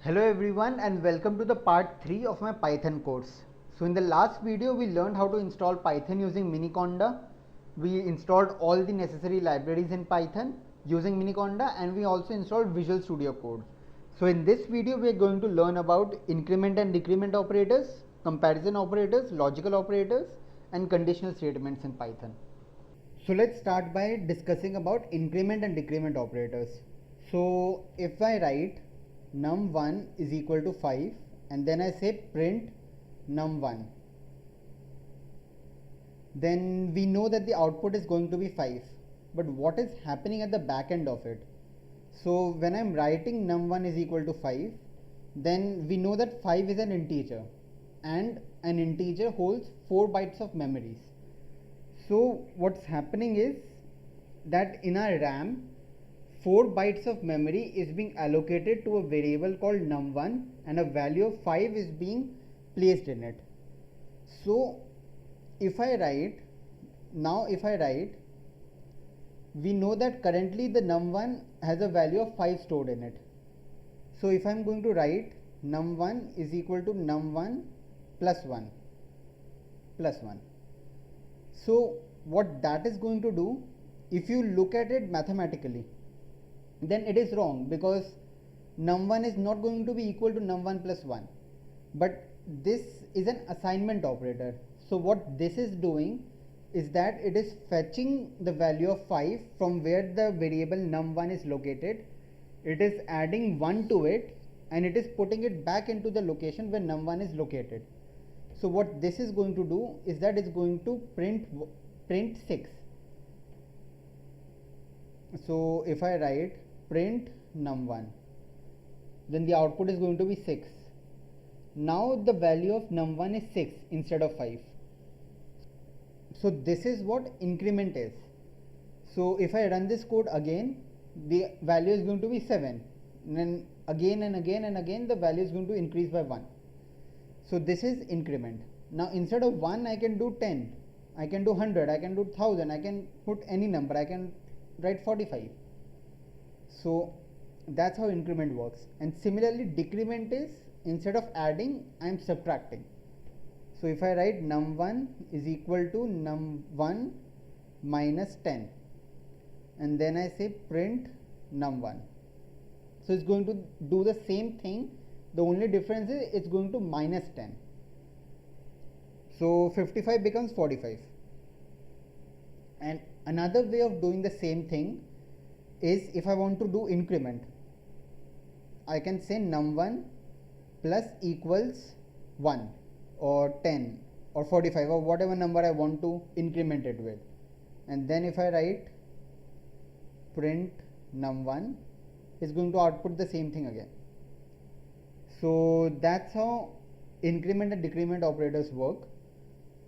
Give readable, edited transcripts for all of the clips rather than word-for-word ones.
Hello everyone and welcome to the part 3 of my Python course. So in the last video we learned how to install Python using Miniconda. We installed all the necessary libraries in Python using Miniconda and we also installed Visual Studio Code. So in this video we are going to learn about increment and decrement operators, comparison operators, logical operators and conditional statements in Python. So let's start by discussing about increment and decrement operators. So if I write num1 is equal to 5 and then I say print num1, then we know that the output is going to be 5. But what is happening at the back end of it? So when I'm writing num1 is equal to 5, then we know that 5 is an integer and an integer holds 4 bytes of memories. So what's happening is that in our RAM 4 bytes of memory is being allocated to a variable called num1 and a value of 5 is being placed in it. So if I write, we know that currently the num1 has a value of 5 stored in it. So if I'm going to write num1 is equal to num1 plus 1 plus 1. So what that is going to do, if you look at it mathematically, then it is wrong because num1 is not going to be equal to num1 plus 1. But this is an assignment operator. So what this is doing is that it is fetching the value of 5 from where the variable num1 is located. It is adding 1 to it and it is putting it back into the location where num1 is located. So what this is going to do is that it's going to print 6. So if I write print num1, then the output is going to be 6. Now the value of num1 is 6 instead of 5. So this is what increment is. So if I run this code again, the value is going to be 7. And then again and again and again the value is going to increase by 1. So this is increment. Now instead of 1 I can do 10, I can do 100, I can do 1000, I can put any number, I can write 45. So that's how increment works. And similarly decrement is, instead of adding I am subtracting. So if I write num1 is equal to num1 minus 10 and then I say print num1. So it's going to do the same thing. The only difference is it's going to minus 10. So 55 becomes 45. And another way of doing the same thing is if I want to do increment, I can say num1 plus equals 1 or 10 or 45 or whatever number I want to increment it with. And then if I write print num1, it's going to output the same thing again. So that's how increment and decrement operators work.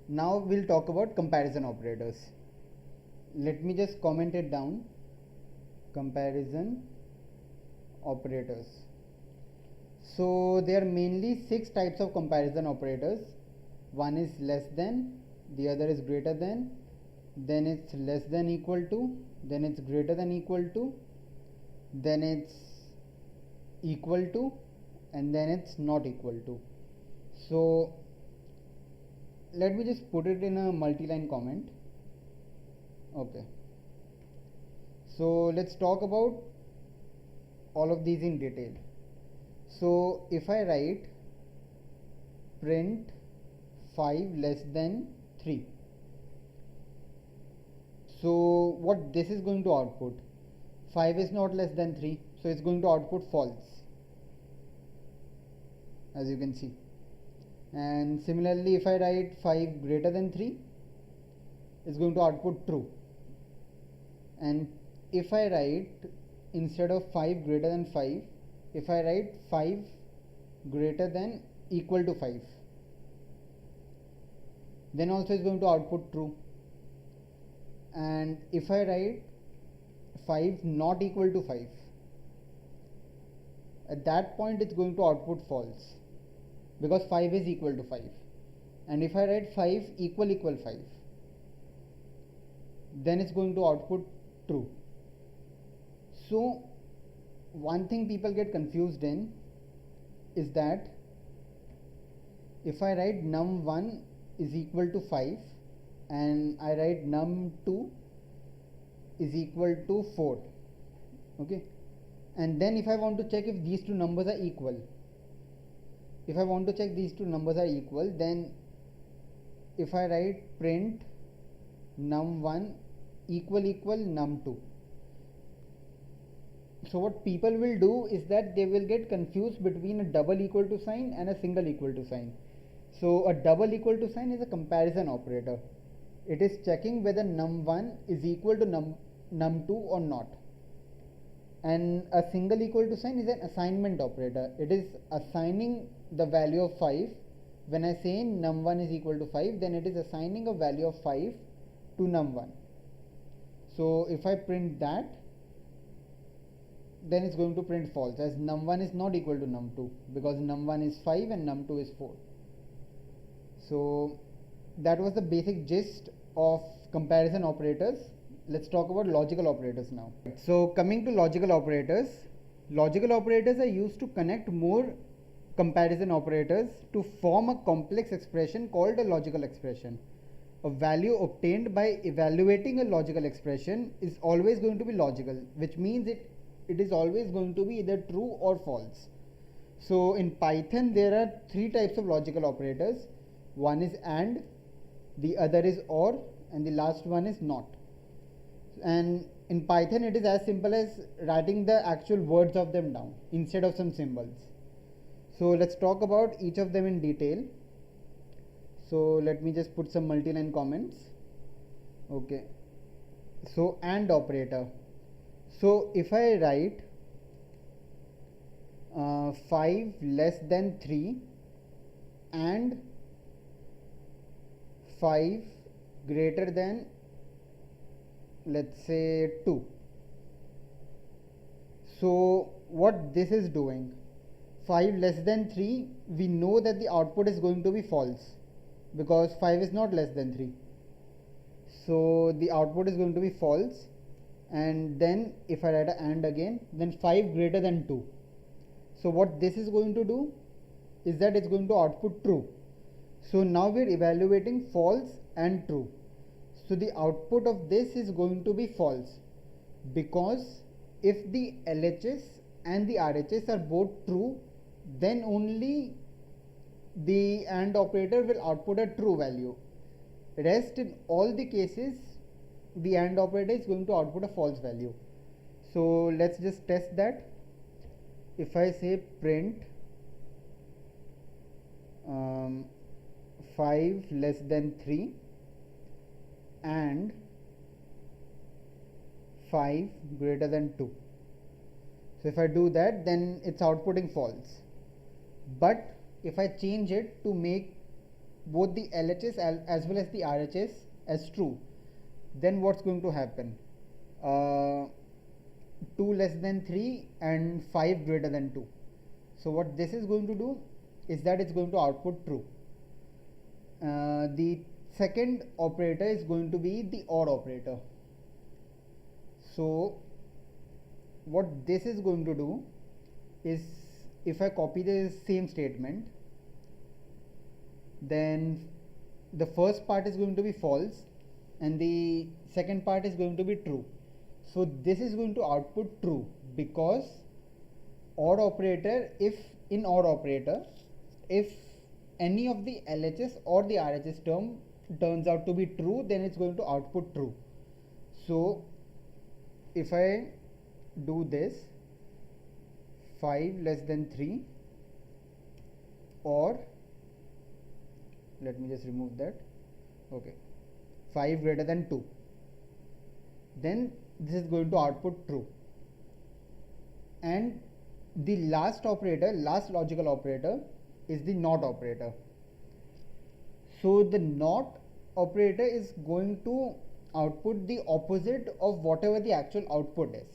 Now we'll talk about comparison operators. Let me just comment it down. Comparison operators. So there are mainly 6 types of comparison operators. One is less than, the other is greater than, then it's less than equal to, then it's greater than equal to, then it's equal to, and then it's not equal to. So let me just put it in a multi-line comment. Okay. So let's talk about all of these in detail. So if I write print 5 less than 3, so what this is going to output? 5 is not less than 3, so it's going to output false, as you can see. And similarly if I write 5 greater than 3, it's going to output true. And if I write, instead of 5 greater than 5, if I write 5 greater than equal to 5, then also it's going to output true. And if I write 5 not equal to 5, at that point it's going to output false because 5 is equal to 5. And if I write 5 equal 5, then it's going to output true. So one thing people get confused in is that if I write num1 is equal to 5 and I write num2 is equal to 4, okay, and then if I want to check if these two numbers are equal, then if I write print num1 equal num2, so what people will do is that they will get confused between a double equal to sign and a single equal to sign. So a double equal to sign is a comparison operator. It is checking whether num1 is equal to num2 or not. And a single equal to sign is an assignment operator. It is assigning the value of 5. When I say num1 is equal to 5, then it is assigning a value of 5 to num1. So if I print that, then it's going to print false, as num1 is not equal to num2, because num1 is 5 and num2 is 4. So that was the basic gist of comparison operators. Let's talk about logical operators now. So coming to logical operators are used to connect more comparison operators to form a complex expression called a logical expression. A value obtained by evaluating a logical expression is always going to be logical, which means it is always going to be either true or false. So in Python there are three types of logical operators. One is AND, the other is OR, and the last one is NOT. And in Python it is as simple as writing the actual words of them down instead of some symbols. So let's talk about each of them in detail. So let me just put some multi-line comments. Okay. So AND operator. So if I write 5 less than 3 and 5 greater than, let's say, 2. So what this is doing, 5 less than 3, we know that the output is going to be false because 5 is not less than 3. So the output is going to be false. And then if I write an AND again, then 5 greater than 2. So what this is going to do is that it's going to output true. So now we are evaluating false and true. So the output of this is going to be false, because if the LHS and the RHS are both true, then only the AND operator will output a true value. Rest in all the cases, the AND operator is going to output a false value. So let's just test that. If I say print 5 less than 3 and 5 greater than 2. So if I do that, then it's outputting false. But if I change it to make both the LHS as well as the RHS as true, then what's going to happen? 2 less than 3 and 5 greater than 2. So what this is going to do is that it's going to output true. The second operator is going to be the OR operator. So what this is going to do is, if I copy the same statement, then the first part is going to be false and the second part is going to be true. So this is going to output true, because OR operator, if any of the LHS or the RHS term turns out to be true, then it's going to output true. So if I do this, 5 less than 3, or let me just remove that, okay, 5 greater than 2, then this is going to output true. And the last logical operator is the NOT operator. So the NOT operator is going to output the opposite of whatever the actual output is.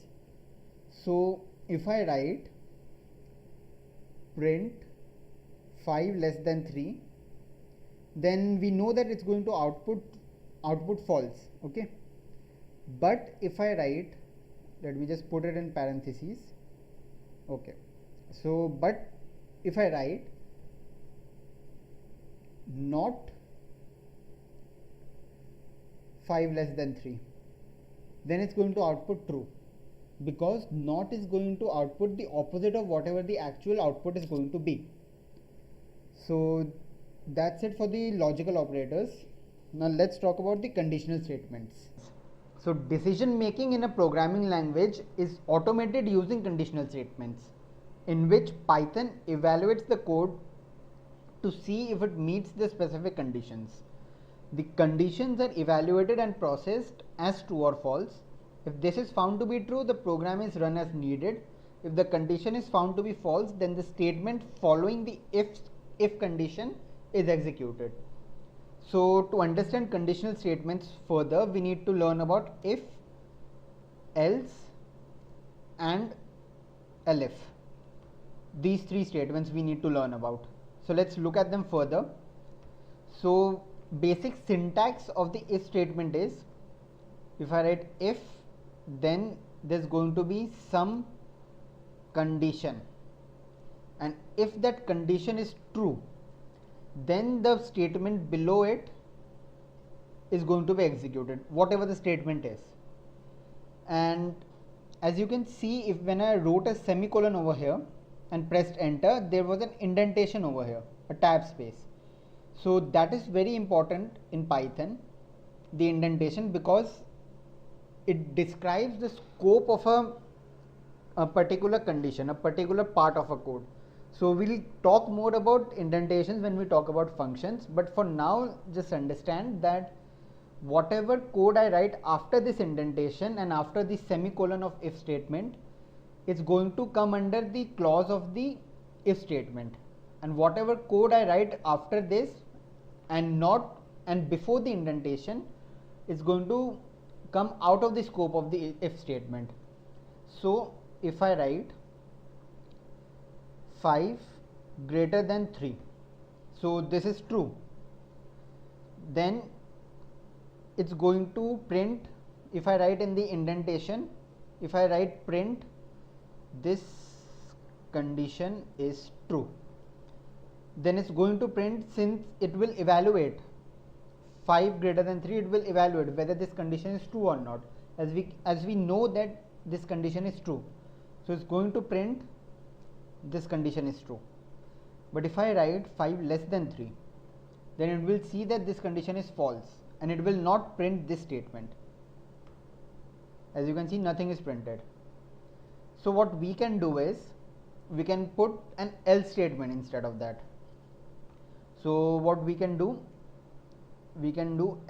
So if I write print 5 less than 3, then we know that it's going to output false, okay. But if I write, let me just put it in parentheses, okay, so but if I write not 5 less than 3, then it's going to output true, because not is going to output the opposite of whatever the actual output is going to be. So that's it for the logical operators. Now let's talk about the conditional statements. So decision making in a programming language is automated using conditional statements, in which Python evaluates the code to see if it meets the specific conditions. The conditions are evaluated and processed as true or false. If this is found to be true, the program is run as needed. If the condition is found to be false, then the statement following the if condition is executed. So to understand conditional statements further, we need to learn about if, else and elif. These three statements we need to learn about. So let's look at them further. So basic syntax of the if statement is, if I write if, then there's going to be some condition, and if that condition is true, then the statement below it is going to be executed, whatever the statement is. And as you can see, if when I wrote a semicolon over here and pressed enter, there was an indentation over here, a tab space. So that is very important in Python, the indentation, because it describes the scope of a particular condition, a particular part of a code. So we'll talk more about indentations when we talk about functions, but for now just understand that whatever code I write after this indentation and after the semicolon of if statement, it's going to come under the clause of the if statement, and whatever code I write after this and before the indentation is going to come out of the scope of the if statement. So if I write 5 greater than 3, so this is true, then it's going to print, if I write in the indentation, if I write print this condition is true, then it's going to print, since it will evaluate 5 greater than 3, it will evaluate whether this condition is true or not, as we know that this condition is true. So it's going to print this condition is true. But if I write 5 less than 3, then it will see that this condition is false, and it will not print this statement. As you can see, nothing is printed. So what we can do is, we can put an else statement instead of that. So what we can do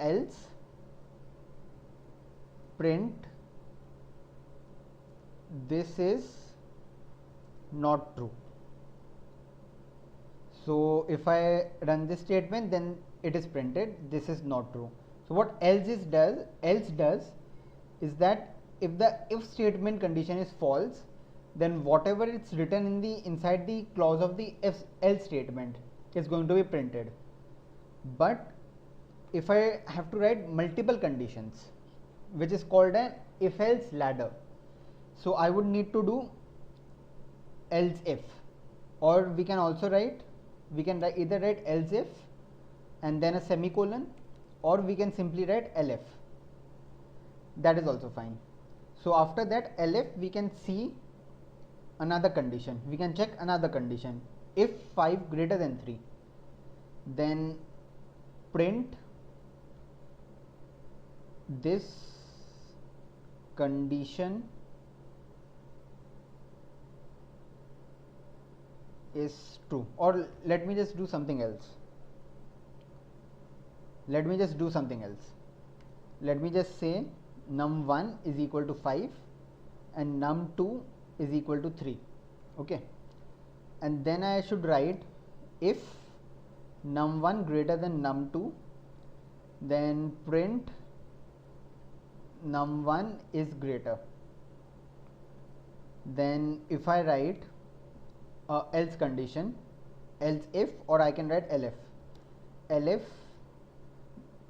else print this is not true. So if I run this statement, then it is printed this is not true. So what else does is that if the if statement condition is false, then whatever it's written in the inside the clause of the else statement is going to be printed. But if I have to write multiple conditions, which is called an if else ladder, so I would need to do else if, or we can also write, either write else if and then a semicolon, or we can simply write elif. That is also fine. So after that elif, we can see another condition, we can check another condition. If 5 greater than 3, then print this condition is true. Or let me just do something else. Let me just say num1 is equal to 5 and num2 is equal to 3. Okay, and then I should write if num1 greater than num2, then print num1 is greater. Then if I write else condition, else if, or I can write elif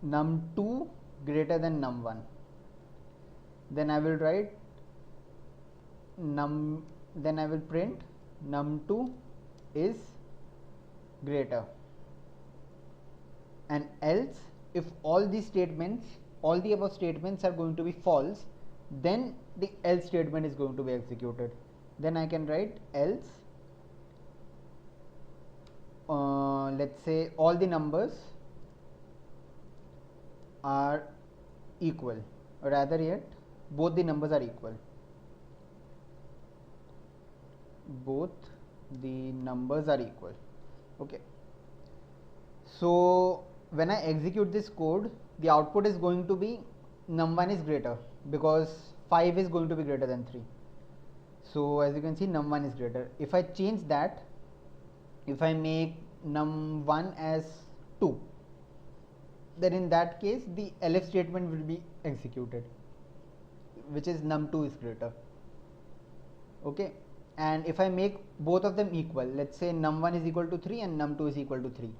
num2 greater than num1, then I will write then I will print num2 is greater, and else if all these statements, all the above statements are going to be false, then the else statement is going to be executed. Then I can write else, let's say all the numbers are equal, or rather yet both the numbers are equal, both the numbers are equal. Okay, so when I execute this code, the output is going to be num1 is greater, because 5 is going to be greater than 3. So as you can see, num1 is greater. If I change that, if I make num1 as 2, then in that case the elif statement will be executed, which is num2 is greater. Okay, and if I make both of them equal, let's say num1 is equal to 3 and num2 is equal to 3,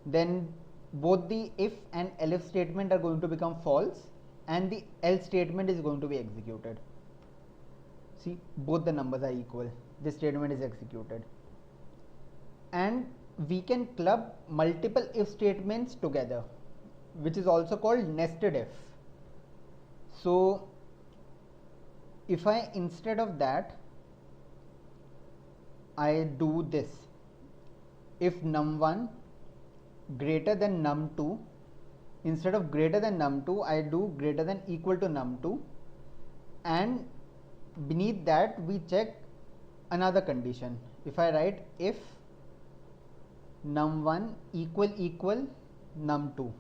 then both the if and elif statement are going to become false and the else statement is going to be executed. See, both the numbers are equal, this statement is executed. And we can club multiple if statements together, which is also called nested if. So if I, instead of that, I do this, if num1 greater than num2, instead of greater than num2 I do greater than equal to num2, and beneath that we check another condition. If I write if num1 equal num2,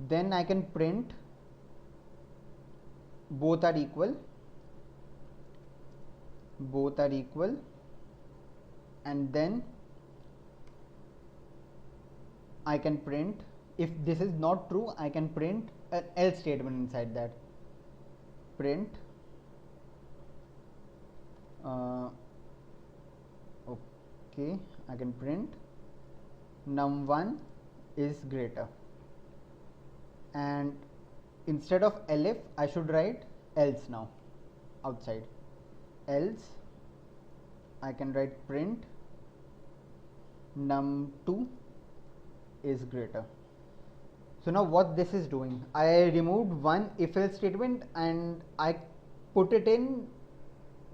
then I can print both are equal, and then I can print, if this is not true, I can print an else statement inside that. Print okay, I can print num1 is greater, and instead of elif I should write else now outside. Else I can write print num2 is greater. So now what this is doing, I removed one if else statement and I put it in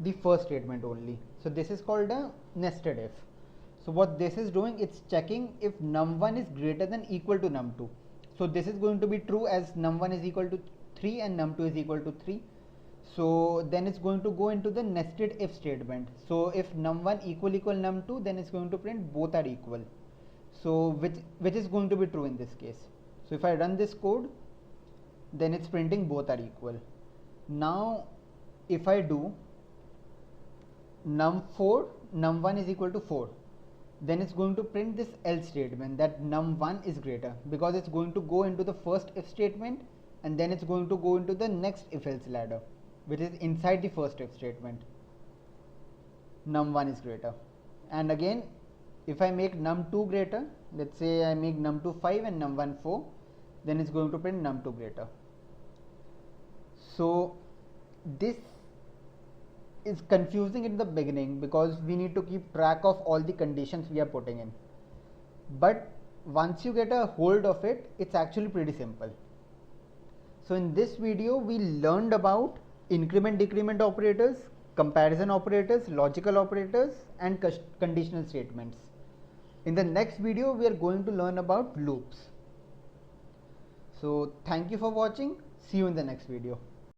the first statement only. So this is called a nested if. So what this is doing, it's checking if num1 is greater than equal to num2. So this is going to be true as num1 is equal to 3 and num2 is equal to 3. So then it's going to go into the nested if statement. So if num1 equal num2, then it's going to print both are equal. So which is going to be true in this case. So if I run this code, then it's printing both are equal. Now if I do num1 is equal to 4, then it's going to print this else statement that num1 is greater, because it's going to go into the first if statement and then it's going to go into the next if else ladder, which is inside the first if statement. Num1 is greater. And again, if I make num2 greater, let's say I make num2 5 and num1 4, then it's going to print num2 greater. So this is confusing in the beginning because we need to keep track of all the conditions we are putting in. But once you get a hold of it, it's actually pretty simple. So in this video, we learned about increment-decrement operators, comparison operators, logical operators, and conditional statements. In the next video, we are going to learn about loops. So thank you for watching. See you in the next video.